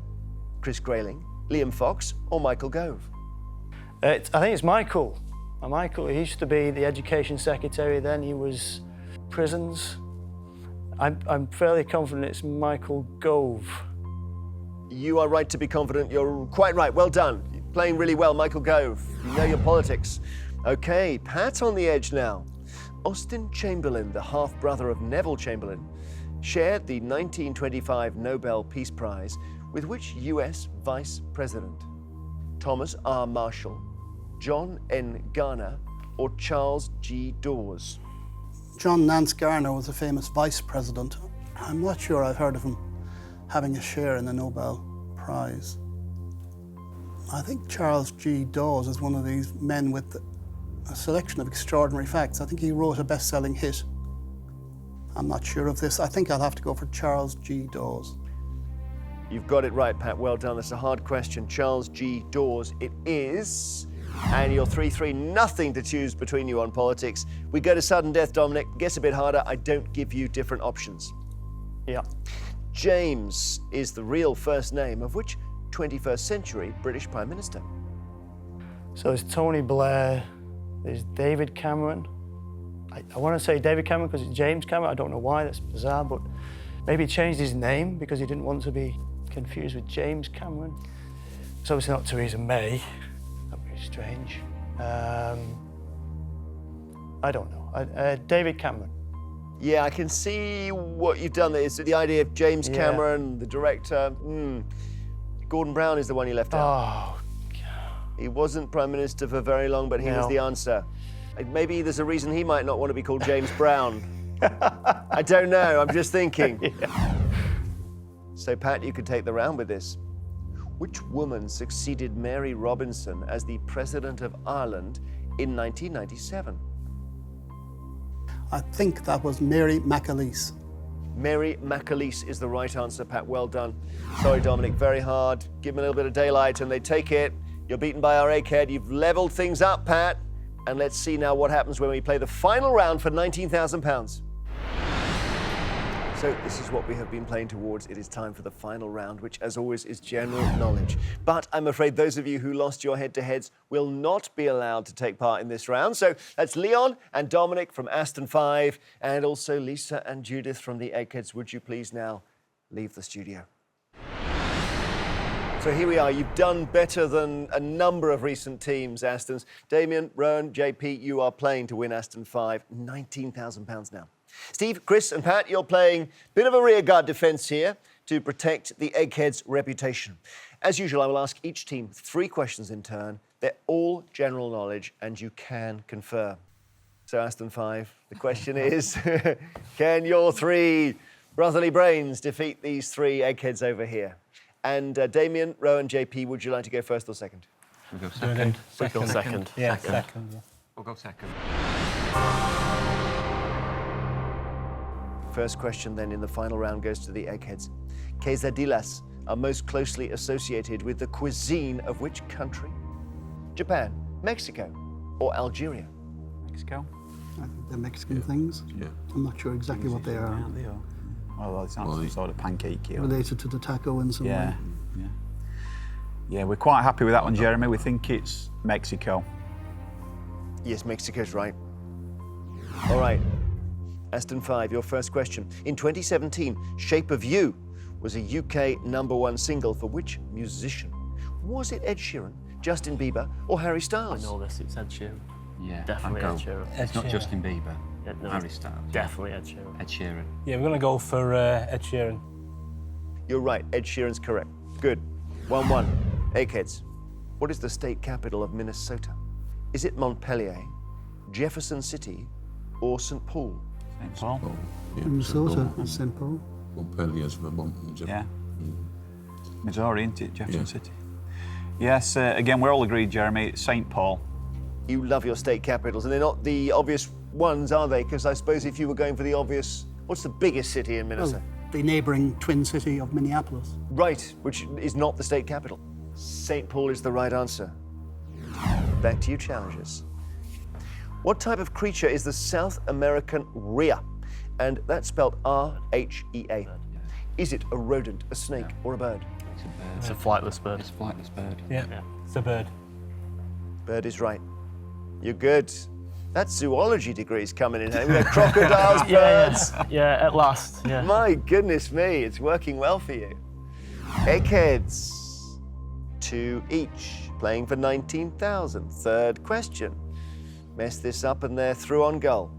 Chris Grayling, Liam Fox or Michael Gove? I think it's Michael. Michael, he used to be the Education Secretary, then he was Prisons. I'm fairly confident it's Michael Gove. You are right to be confident. You're quite right. Well done. You're playing really well, Michael Gove. You know your politics. Okay, Pat on the edge now. Austin Chamberlain, the half-brother of Neville Chamberlain, shared the 1925 Nobel Peace Prize with which US Vice President? Thomas R. Marshall, John N. Garner, or Charles G. Dawes? John Nance Garner was a famous vice president. I'm not sure I've heard of him having a share in the Nobel Prize. I think Charles G. Dawes is one of these men with a selection of extraordinary facts. I think he wrote a best-selling hit. I'm not sure of this. I think I'll have to go for Charles G. Dawes. You've got it right, Pat. Well done. That's a hard question. Charles G. Dawes it is. And you're 3-3, nothing to choose between you on politics. We go to sudden death, Dominic. Gets a bit harder. I don't give you different options. Yeah. James is the real first name of which 21st century British Prime Minister? So there's Tony Blair, there's David Cameron. I want to say David Cameron because it's James Cameron. I don't know why, that's bizarre, but maybe he changed his name because he didn't want to be confused with James Cameron. It's obviously not Theresa May. That would be strange. I don't know. David Cameron. Yeah, I can see what you've done there. It's the idea of James Cameron, the director. Gordon Brown is the one you left out. Oh, God. He wasn't Prime Minister for very long, but he was the answer. Maybe there's a reason he might not want to be called James Brown. I don't know, I'm just thinking. So, Pat, you could take the round with this. Which woman succeeded Mary Robinson as the President of Ireland in 1997? I think that was Mary McAleese. Mary McAleese is the right answer, Pat. Well done. Sorry, Dominic, very hard. Give them a little bit of daylight and they take it. You're beaten by our egghead. You've leveled things up, Pat. And let's see now what happens when we play the final round for £19,000. So this is what we have been playing towards. It is time for the final round, which, as always, is general knowledge. But I'm afraid those of you who lost your head-to-heads will not be allowed to take part in this round. So that's Leon and Dominic from Aston 5, and also Lisa and Judith from the Eggheads. Would you please now leave the studio? So here we are. You've done better than a number of recent teams, Astons. Damien, Rowan, JP, you are playing to win Aston 5. £19,000 now. Steve, Chris and Pat, you're playing a bit of a rearguard defence here to protect the Eggheads' reputation. As usual, I will ask each team 3 questions in turn. They're all general knowledge and you can confer. So Aston 5, the question is, can your 3 brotherly brains defeat these 3 Eggheads over here? And Damien, Rowan, JP, would you like to go first or second? We'll go second. Second. Yeah, second. Yeah. We'll go second. First question then in the final round goes to the Eggheads. Quesadillas are most closely associated with the cuisine of which country? Japan, Mexico, or Algeria? Mexico. I think they're Mexican things. Yeah. I'm not sure exactly what they are. Well, it's not some sort of pancake. Related to the taco in some way. Yeah, we're quite happy with that one, Jeremy. We think it's Mexico. Yes, Mexico's right. All right. Aston 5, your first question. In 2017, Shape of You was a UK #1 single for which musician? Was it Ed Sheeran, Justin Bieber, or Harry Styles? I know this, it's Ed Sheeran. Yeah, Definitely Ed Sheeran. It's not Justin Bieber. No, Harry Styles. Definitely Ed Sheeran. Ed Sheeran. Yeah, we're going to go for Ed Sheeran. You're right, Ed Sheeran's correct. Good. 1-1. Eggheads. What is the state capital of Minnesota? Is it Montpelier, Jefferson City, or St. Paul? St. Paul. Minnesota and St. Paul. Montpelier's Vermont. Yeah. Missouri, isn't it? Jefferson City. Yes, again, we're all agreed, Jeremy. St. Paul. You love your state capitals, and they're not the obvious ones, are they? Because I suppose if you were going for the obvious, what's the biggest city in Minnesota? Well, the neighbouring twin city of Minneapolis. Right, which is not the state capital. St. Paul is the right answer. Back to you, challengers. What type of creature is the South American rhea? And that's spelled R-H-E-A. Is it a rodent, a snake, or a bird? It's a bird. It's a flightless bird. It's a flightless bird. Yeah, it's a bird. Bird is right. You're good. That zoology degree's coming in handy. We had crocodiles, birds. Yeah, at last. Yeah. My goodness me, it's working well for you. Eggheads, 2 each, playing for 19,000. Third question. Mess this up and they're through on goal.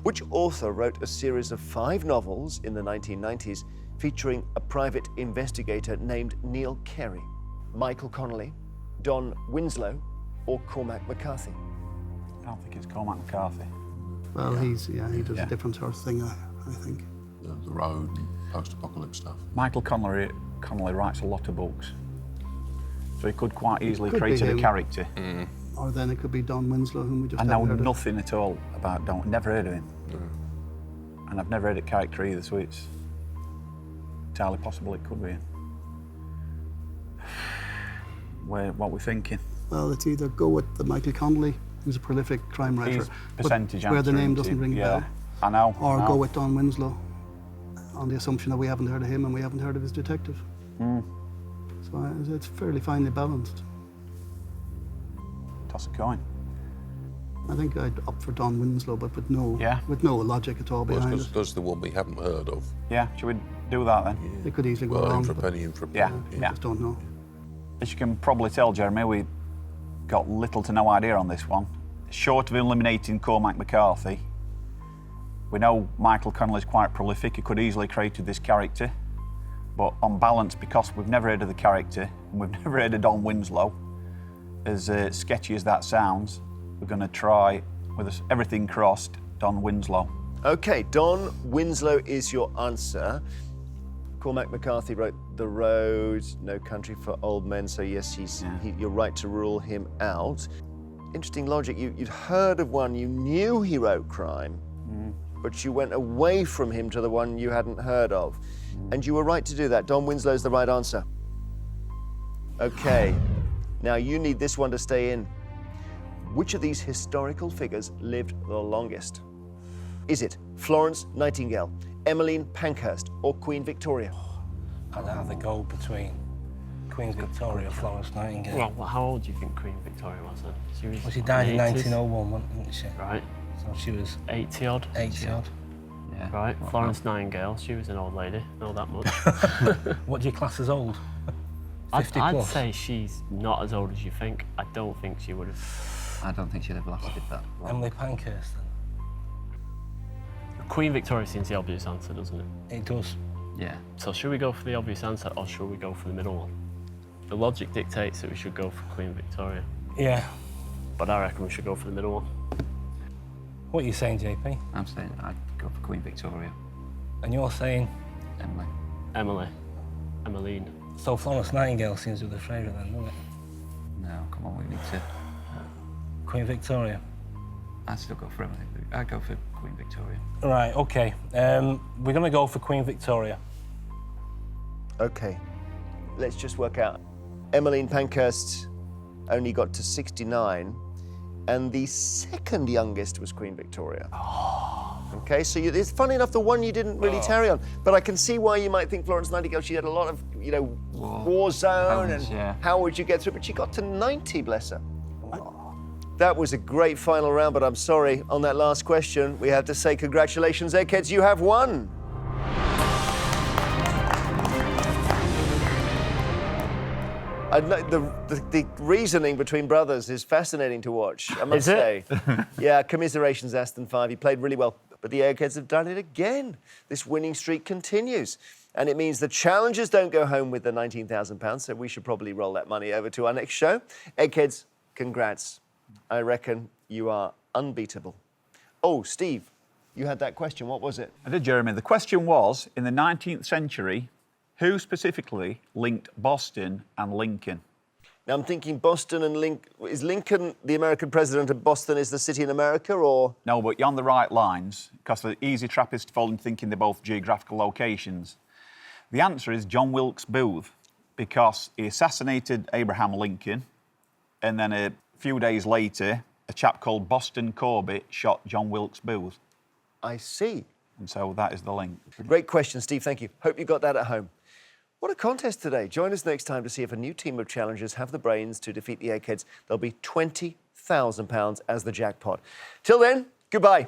Which author wrote a series of 5 novels in the 1990s featuring a private investigator named Neil Carey? Michael Connolly, Don Winslow, or Cormac McCarthy? I don't think it's Cormac McCarthy. Well, he does a different sort of thing, I think. The road, post-apocalypse stuff. Michael Connolly writes a lot of books. So he could quite easily Could create be a him. character. Or then it could be Don Winslow, whom we just I know haven't heard of. nothing at all about Don. Never heard of him. And I've never heard of character either, so it's entirely possible it could be him. What we're thinking? Well, it's either go with the Michael Connolly, who's a prolific crime writer, He's percentage where the answer, name isn't doesn't he? ring a Yeah. bell. I know. Or I go know. with Don Winslow, on the assumption that we haven't heard of him and we haven't heard of his detective. So it's fairly finely balanced. Toss a coin. I think I'd opt for Don Winslow, but with no logic at all Well, behind it. that's the one we haven't heard of. Yeah, should we do that then? It could easily go Well, wrong. in for a but penny, in for a Yeah, penny. we yeah. just don't know. As you can probably tell, Jeremy, we got little to no idea on this one. Short of eliminating Cormac McCarthy, we know Michael Connolly's quite prolific. He could easily created this character. But on balance, because we've never heard of the character and we've never heard of Don Winslow, as sketchy as that sounds, we're going to try, with everything crossed, Don Winslow. Okay, Don Winslow is your answer. Cormac McCarthy wrote The Road, No Country for Old Men, so yes, you're right to rule him out. Interesting logic. You'd heard of one, you knew he wrote crime, but you went away from him to the one you hadn't heard of. And you were right to do that. Don Winslow's the right answer. Okay, now you need this one to stay in. Which of these historical figures lived the longest? Is it Florence Nightingale, Emmeline Pankhurst, or Queen Victoria? I'd have to go between Queen Victoria or Florence Nightingale. Well, how old do you think Queen Victoria was then? She died in 80s? 1901, didn't she? Right. So she was 80 odd. 80 odd. Yeah. Right. Florence Nightingale, she was an old lady, know that much. What do you class as old? 50 I'd plus? say she's not as old as you think. I don't think she would have. I don't think she'd have lasted that long. Emily Pankhurst then? Queen Victoria seems the obvious answer, doesn't it? It does. Yeah. So should we go for the obvious answer or should we go for the middle one? The logic dictates that we should go for Queen Victoria. Yeah. But I reckon we should go for the middle one. What are you saying, JP? I'm saying I'd go for Queen Victoria. And you're saying? Emily. Emmeline. So Florence Nightingale seems to be the favourite then, doesn't it? No, come on, we need to... Queen Victoria? I'd still go for Emily. I'd go for Queen Victoria. Right, OK. We're going to go for Queen Victoria. Okay, let's just work out. Emmeline Pankhurst only got to 69, and the second youngest was Queen Victoria. Okay, so it's funny enough, the one you didn't really tarry on, but I can see why you might think Florence Nightingale, she had a lot of, war zone, and how would you get through, but she got to 90, bless her. That was a great final round, but I'm sorry, on that last question, we have to say congratulations, Eggheads, you have won. The reasoning between brothers is fascinating to watch, I must say. Yeah, commiserations, Aston 5. He played really well, but the Eggheads have done it again. This winning streak continues, and it means the challengers don't go home with the £19,000, so we should probably roll that money over to our next show. Eggheads, congrats. I reckon you are unbeatable. Oh, Steve, you had that question. What was it? I did, Jeremy. The question was, in the 19th century, who specifically linked Boston and Lincoln? Now, I'm thinking Boston and Lincoln. Is Lincoln the American president and Boston is the city in America, or...? No, but you're on the right lines, because the easy trap is to fall into thinking they're both geographical locations. The answer is John Wilkes Booth, because he assassinated Abraham Lincoln, and then a few days later, a chap called Boston Corbett shot John Wilkes Booth. I see. And so that is the link. Great question, Steve. Thank you. Hope you got that at home. What a contest today. Join us next time to see if a new team of challengers have the brains to defeat the Eggheads. There'll be £20,000 as the jackpot. Till then, goodbye.